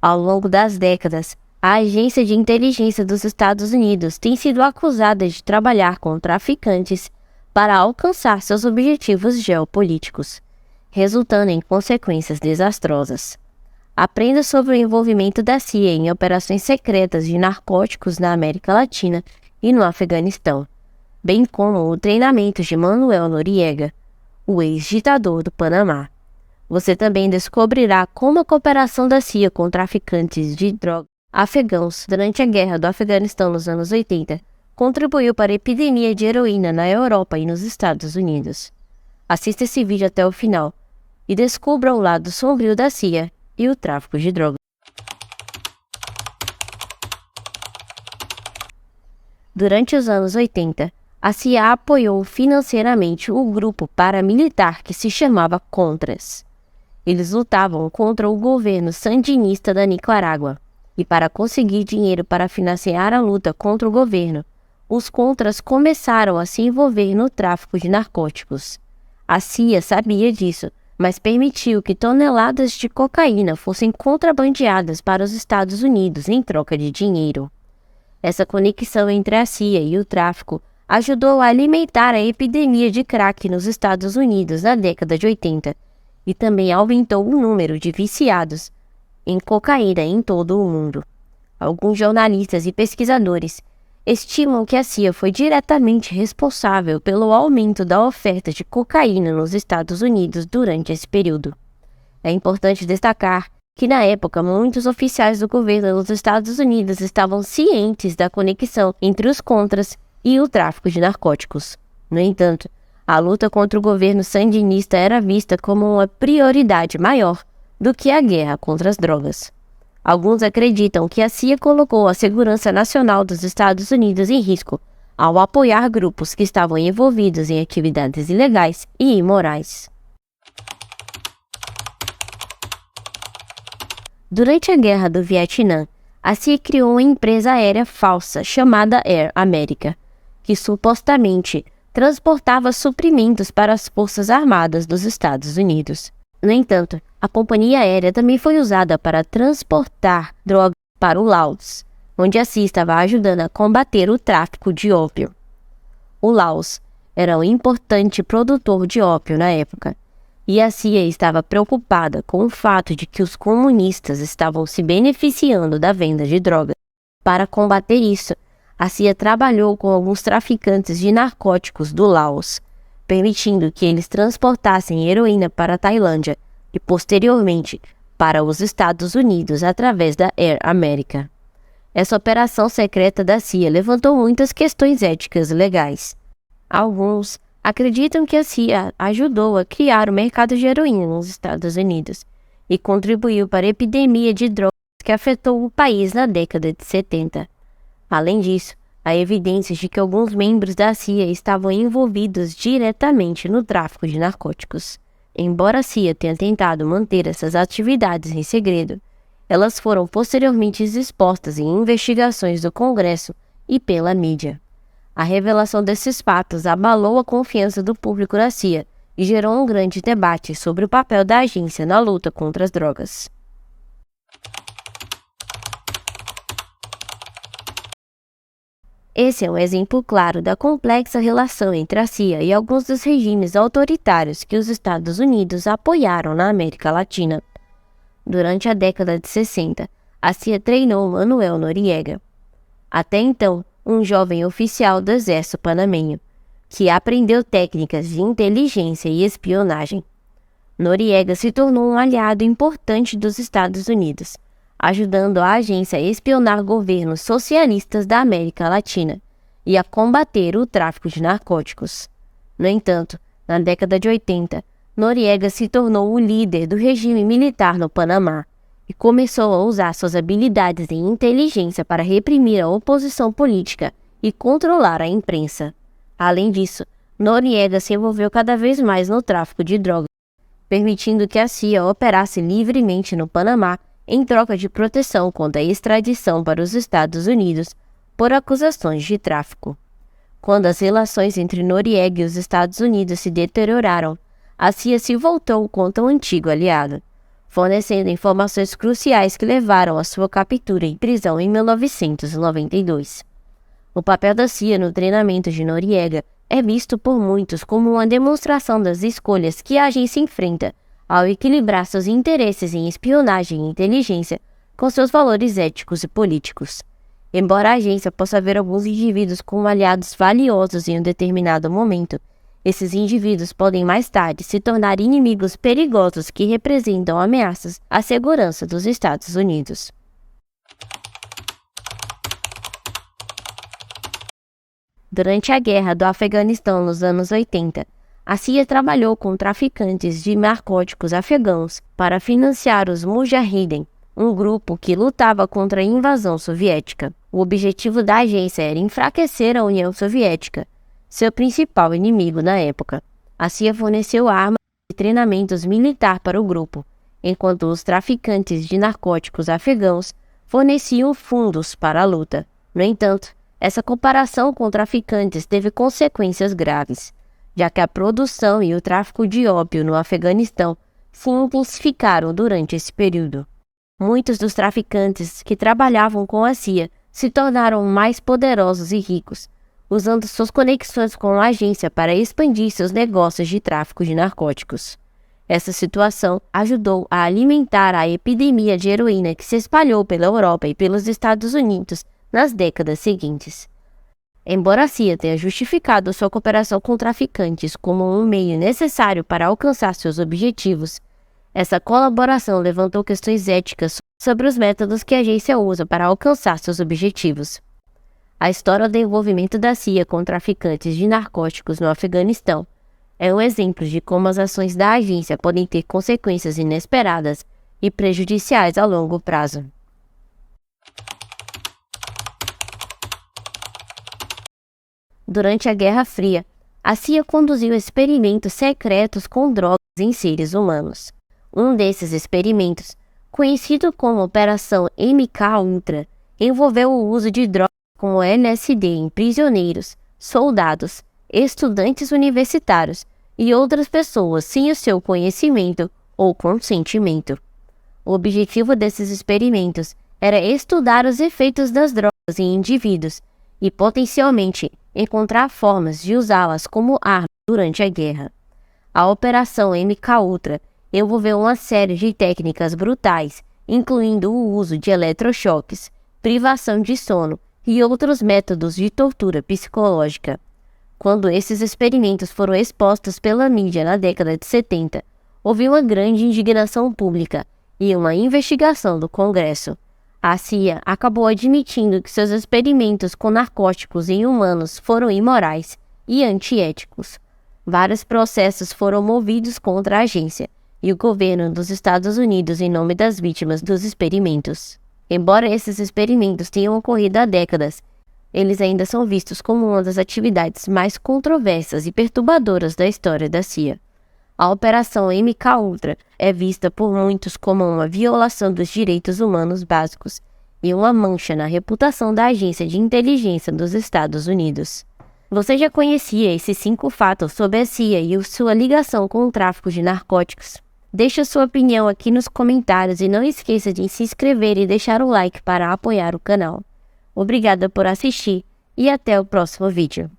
Ao longo das décadas, a Agência de Inteligência dos Estados Unidos tem sido acusada de trabalhar com traficantes para alcançar seus objetivos geopolíticos, resultando em consequências desastrosas. Aprenda sobre o envolvimento da CIA em operações secretas de narcóticos na América Latina e no Afeganistão, bem como o treinamento de Manuel Noriega, o ex-ditador do Panamá. Você também descobrirá como a cooperação da CIA com traficantes de drogas afegãos durante a Guerra do Afeganistão nos anos 80 contribuiu para a epidemia de heroína na Europa e nos Estados Unidos. Assista esse vídeo até o final e descubra o lado sombrio da CIA e o tráfico de drogas. Durante os anos 80, a CIA apoiou financeiramente o grupo paramilitar que se chamava Contras. Eles lutavam contra o governo sandinista da Nicarágua, e para conseguir dinheiro para financiar a luta contra o governo, os Contras começaram a se envolver no tráfico de narcóticos. A CIA sabia disso, mas permitiu que toneladas de cocaína fossem contrabandeadas para os Estados Unidos em troca de dinheiro. Essa conexão entre a CIA e o tráfico ajudou a alimentar a epidemia de crack nos Estados Unidos na década de 80 e também aumentou o número de viciados em cocaína em todo o mundo. Alguns jornalistas e pesquisadores estimam que a CIA foi diretamente responsável pelo aumento da oferta de cocaína nos Estados Unidos durante esse período. É importante destacar que na época muitos oficiais do governo dos Estados Unidos estavam cientes da conexão entre os Contras e o tráfico de narcóticos. No entanto, a luta contra o governo sandinista era vista como uma prioridade maior do que a guerra contra as drogas. Alguns acreditam que a CIA colocou a segurança nacional dos Estados Unidos em risco ao apoiar grupos que estavam envolvidos em atividades ilegais e imorais. Durante a Guerra do Vietnã, a CIA criou uma empresa aérea falsa chamada Air America, que supostamente transportava suprimentos para as Forças Armadas dos Estados Unidos. No entanto, a companhia aérea também foi usada para transportar drogas para o Laos, onde a CIA estava ajudando a combater o tráfico de ópio. O Laos era um importante produtor de ópio na época, e a CIA estava preocupada com o fato de que os comunistas estavam se beneficiando da venda de drogas. Para combater isso, a CIA trabalhou com alguns traficantes de narcóticos do Laos, permitindo que eles transportassem heroína para a Tailândia e, posteriormente, para os Estados Unidos através da Air America. Essa operação secreta da CIA levantou muitas questões éticas e legais. Alguns acreditam que a CIA ajudou a criar o mercado de heroína nos Estados Unidos e contribuiu para a epidemia de drogas que afetou o país na década de 70. Além disso, há evidências de que alguns membros da CIA estavam envolvidos diretamente no tráfico de narcóticos. Embora a CIA tenha tentado manter essas atividades em segredo, elas foram posteriormente expostas em investigações do Congresso e pela mídia. A revelação desses fatos abalou a confiança do público na CIA e gerou um grande debate sobre o papel da agência na luta contra as drogas. Esse é um exemplo claro da complexa relação entre a CIA e alguns dos regimes autoritários que os Estados Unidos apoiaram na América Latina. Durante a década de 60, a CIA treinou Manuel Noriega, até então um jovem oficial do exército panamenho, que aprendeu técnicas de inteligência e espionagem. Noriega se tornou um aliado importante dos Estados Unidos, ajudando a agência a espionar governos socialistas da América Latina e a combater o tráfico de narcóticos. No entanto, na década de 80, Noriega se tornou o líder do regime militar no Panamá e começou a usar suas habilidades em inteligência para reprimir a oposição política e controlar a imprensa. Além disso, Noriega se envolveu cada vez mais no tráfico de drogas, permitindo que a CIA operasse livremente no Panamá em troca de proteção contra a extradição para os Estados Unidos por acusações de tráfico. Quando as relações entre Noriega e os Estados Unidos se deterioraram, a CIA se voltou contra o antigo aliado. fornecendo informações cruciais que levaram à sua captura e prisão em 1992. O papel da CIA no treinamento de Noriega é visto por muitos como uma demonstração das escolhas que a agência enfrenta ao equilibrar seus interesses em espionagem e inteligência com seus valores éticos e políticos. Embora a agência possa ver alguns indivíduos como aliados valiosos em um determinado momento, esses indivíduos podem mais tarde se tornar inimigos perigosos que representam ameaças à segurança dos Estados Unidos. Durante a Guerra do Afeganistão nos anos 80, a CIA trabalhou com traficantes de narcóticos afegãos para financiar os Mujahideen, um grupo que lutava contra a invasão soviética. O objetivo da agência era enfraquecer a União Soviética, seu principal inimigo na época. A CIA forneceu armas e treinamentos militar para o grupo, enquanto os traficantes de narcóticos afegãos forneciam fundos para a luta. No entanto, essa comparação com traficantes teve consequências graves, já que a produção e o tráfico de ópio no Afeganistão se intensificaram durante esse período. Muitos dos traficantes que trabalhavam com a CIA se tornaram mais poderosos e ricos, usando suas conexões com a agência para expandir seus negócios de tráfico de narcóticos. Essa situação ajudou a alimentar a epidemia de heroína que se espalhou pela Europa e pelos Estados Unidos nas décadas seguintes. Embora a CIA tenha justificado sua cooperação com traficantes como um meio necessário para alcançar seus objetivos, essa colaboração levantou questões éticas sobre os métodos que a agência usa para alcançar seus objetivos. A história do envolvimento da CIA com traficantes de narcóticos no Afeganistão é um exemplo de como as ações da agência podem ter consequências inesperadas e prejudiciais a longo prazo. Durante a Guerra Fria, a CIA conduziu experimentos secretos com drogas em seres humanos. Um desses experimentos, conhecido como Operação MKUltra, envolveu o uso de drogas como LSD em prisioneiros, soldados, estudantes universitários e outras pessoas sem o seu conhecimento ou consentimento. O objetivo desses experimentos era estudar os efeitos das drogas em indivíduos e, potencialmente, encontrar formas de usá-las como arma durante a guerra. A Operação MKUltra envolveu uma série de técnicas brutais, incluindo o uso de eletrochoques, privação de sono e outros métodos de tortura psicológica. Quando esses experimentos foram expostos pela mídia na década de 70, houve uma grande indignação pública e uma investigação do Congresso. A CIA acabou admitindo que seus experimentos com narcóticos em humanos foram imorais e antiéticos. Vários processos foram movidos contra a agência e o governo dos Estados Unidos em nome das vítimas dos experimentos. Embora esses experimentos tenham ocorrido há décadas, eles ainda são vistos como uma das atividades mais controversas e perturbadoras da história da CIA. A Operação MKUltra é vista por muitos como uma violação dos direitos humanos básicos e uma mancha na reputação da Agência de Inteligência dos Estados Unidos. Você já conhecia esses 5 fatos sobre a CIA e sua ligação com o tráfico de narcóticos? Deixe sua opinião aqui nos comentários e não esqueça de se inscrever e deixar o like para apoiar o canal. Obrigada por assistir e até o próximo vídeo.